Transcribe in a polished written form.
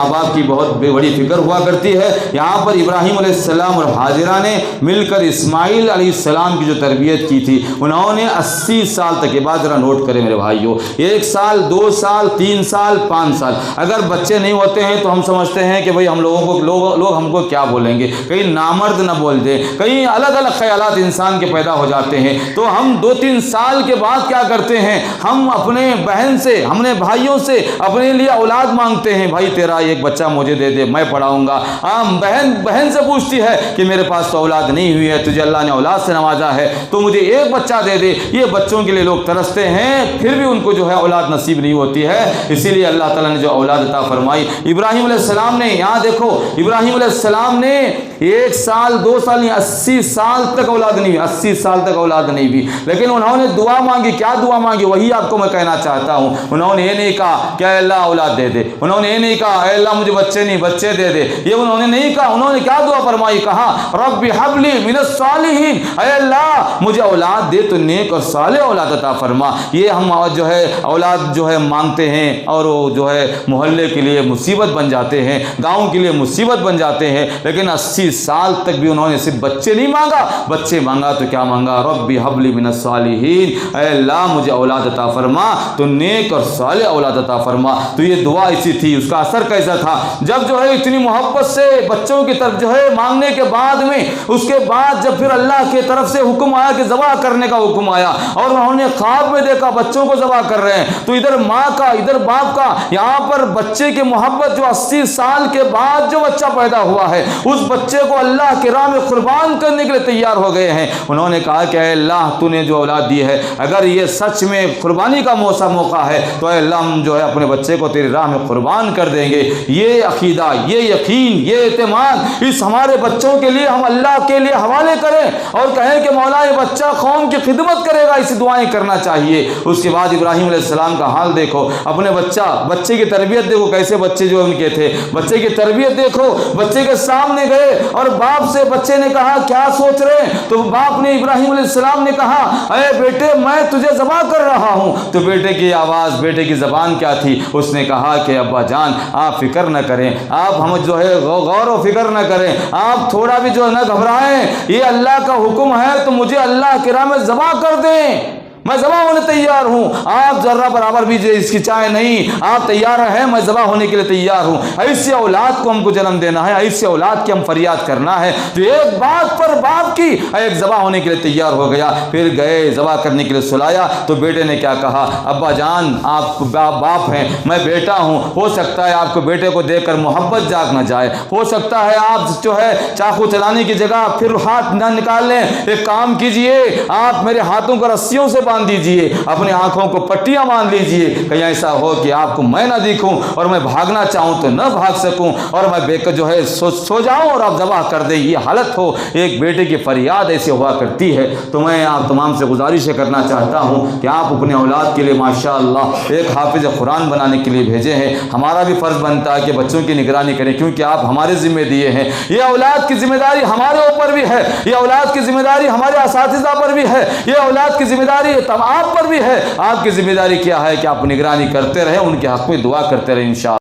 माँ बाप की बहुत बड़ी फिक्र हुआ करती है। यहाँ पर इब्राहीम अलैहिस्सलाम और हाजिरा ने मिलकर इस्माइल अलैहिस्सलाम की जो तरबियत की थी, उन्होंने 80 साल तक के बाद, ज़रा नोट करें मेरे भाइयों, 1 साल 2 साल 3 साल 5 साल, अगर बच्चे नहीं होते हैं तो हम समझते हैं कि भाई हम लोगों को लोग हमको क्या बोलेंगे, कहीं नामर्द न बोल दे, कहीं अलग अलग ख्यालात इंसान के पैदा हो जाते हैं। तो हम 2-3 साल के बाद क्या करते हैं, हम अपने बहन से, अपने भाइयों से अपने लिए औलाद मांगते हैं, भाई तेरा एक बच्चा मुझे दे दे, मैं पढ़ाऊंगा। बहन से पूछती है कि मेरे पास तो औलाद नहीं हुई है, तुझे अल्लाह ने औलाद से नवाजा है तो मुझे एक बच्चा दे दे। ये बच्चों के लिए लोग तरसते हैं, फिर भी उनको जो है औलाद नसीब नहीं होती है। इसीलिए अल्लाह ताला ने जो औलाद अता फरमाई इब्राहीम अलैहिस्सलाम ने, यहाँ देखो इब्राहीम अलैहिस्सलाम ने 1 साल 2 साल नहीं 80 साल तक औलाद नहीं हुई, 80 साल तक औलाद नहीं हुई, लेकिन उन्होंने दुआ मांगी। क्या दुआ मांगी, वही आपको मैं कहना चाहता हूँ। उन्होंने ये नहीं कहा कि अल्लाह औलाद दे दे, उन्होंने ये नहीं कहा अल्लाह मुझे बच्चे नहीं, बच्चे दे दे, ये उन्होंने नहीं कहा। उन्होंने क्या दुआ फरमाई, कहा रब्बी हबली मिनस सालिहीन, अल्लाह मुझे औलाद दे तो नेक और साले औलाद अता फरमा। ये हम जो है औलाद जो है मांगते हैं और वो जो है मोहल्ले के लिए मुसीबत बन जाते हैं, गाँव के लिए मुसीबत बन जाते हैं। लेकिन 80 साल तक भी उन्होंने सिर्फ बच्चे नहीं मांगा, बच्चे मांगा तो क्या मांगा, रब्बी हबली मिनस सालिहीन, अल्लाह मुझे औलाद अता फरमा तो नेक और साले औलाद अता फरमा। तो ये दुआ ऐसी थी, उसका असर कैसा था, जब जो है इतनी मोहब्बत से बच्चों की तरफ जो है मांगने के बाद में, उसके बाद जब फिर अल्लाह की तरफ से हुक्म आया कि ज़बह करने का हुक्म आया और उन्होंने ख्वाब में देखा बच्चों को ज़बह कर रहे हैं, तो इधर माँ का इधर बाप का, यहाँ पर बच्चे की मोहब्बत, जो 80 साल के बाद जो बच्चा पैदा हुआ है उस बच्चे को अल्लाह के राह में कुर्बान करने के लिए तैयार हो गए हैं। उन्होंने कहा कि अल्लाह तूने जो औलाद दी है, अगर ये सच में कुर्बानी का मौका है तो अल्लाह हम जो है अपने बच्चे को तेरी राह में कुर्बान कर देंगे। ये अकीदा, ये यकीन, ये एतमाद इस हमारे बच्चों के लिए हम अल्लाह के लिए हवाले करें और कहें कि मौला ये बच्चा कौम की खिदमत करेगा, इसी दुआएं करना चाहिए। उसके बाद इब्राहीम अलैहिस्सलाम का हाल देखो, अपने बच्चे की तरबियत देखो, कैसे बच्चे जो उनके थे, बच्चे की तरबियत देखो। बच्चे के सामने गए और बाप से बच्चे ने कहा क्या सोच रहे हैं, तो बाप ने, इब्राहीम अलैहिस्सलाम ने कहा अरे बेटे मैं तुझे ज़बह कर रहा हूँ। तो बेटे की आवाज़, बेटे की ज़बान क्या थी, उसने कहा कि अब्बा जान आप फिक्र न करें, आप हम जो है गौर व फिक्र न करें, आप थोड़ा भी जो न घबराएं, ये अल्लाह का हुक्म है तो मुझे अल्लाह के राह में ज़बह कर दें, मैं ज़बह होने तैयार हूँ। आप जर्रा बराबर भी इसकी चाहे नहीं, आप तैयार हैं, मैं ज़बह होने के लिए तैयार हूँ। ऐसे औलाद को हमको जन्म देना है, ऐसे औलाद की हम फरियाद करना है। तो एक बात पर बाप की, एक ज़बह होने के लिए तैयार हो गया। फिर गए ज़बह करने के लिए सुलाया तो बेटे ने क्या कहा, अब्बा जान आप बाप हैं, मैं बेटा हूँ, हो सकता है आपको बेटे को देखकर मोहब्बत जाग न जाए, हो सकता है आप जो है चाकू चलाने की जगह फिर हाथ ना निकाल लें। एक काम कीजिए, आप मेरे हाथों को रस्सियों से बांध दीजिए, अपनी आंखों को पट्टियां बांध लीजिए, कहीं ऐसा हो कि आपको मैं ना दिखूं और मैं भागना चाहूं तो न भाग सकूं और मैं बेकर जो है सो जाऊं और आप ज़बह कर दें, ये हालत हो। एक बेटे की फरियाद ऐसे हुआ करती है। तो मैं आप तमाम से गुजारिश करना चाहता हूं कि आप अपने औलाद के लिए माशाअल्लाह एक हाफिज कुरान बनाने के लिए भेजे हैं। हमारा भी फ़र्ज़ बनता है कि बच्चों की निगरानी करें, क्योंकि आप हमारे ज़िम्मे दिए हैं। ये औलाद की जिम्मेदारी हमारे ऊपर भी है, ये औलाद की जिम्मेदारी हमारे असातिज़ा पर भी है, ये औलाद की जिम्मेदारी तब आप पर भी है। आपकी जिम्मेदारी क्या है कि आप निगरानी करते रहें, उनके हक़ में दुआ करते रहें इंशाअल्लाह।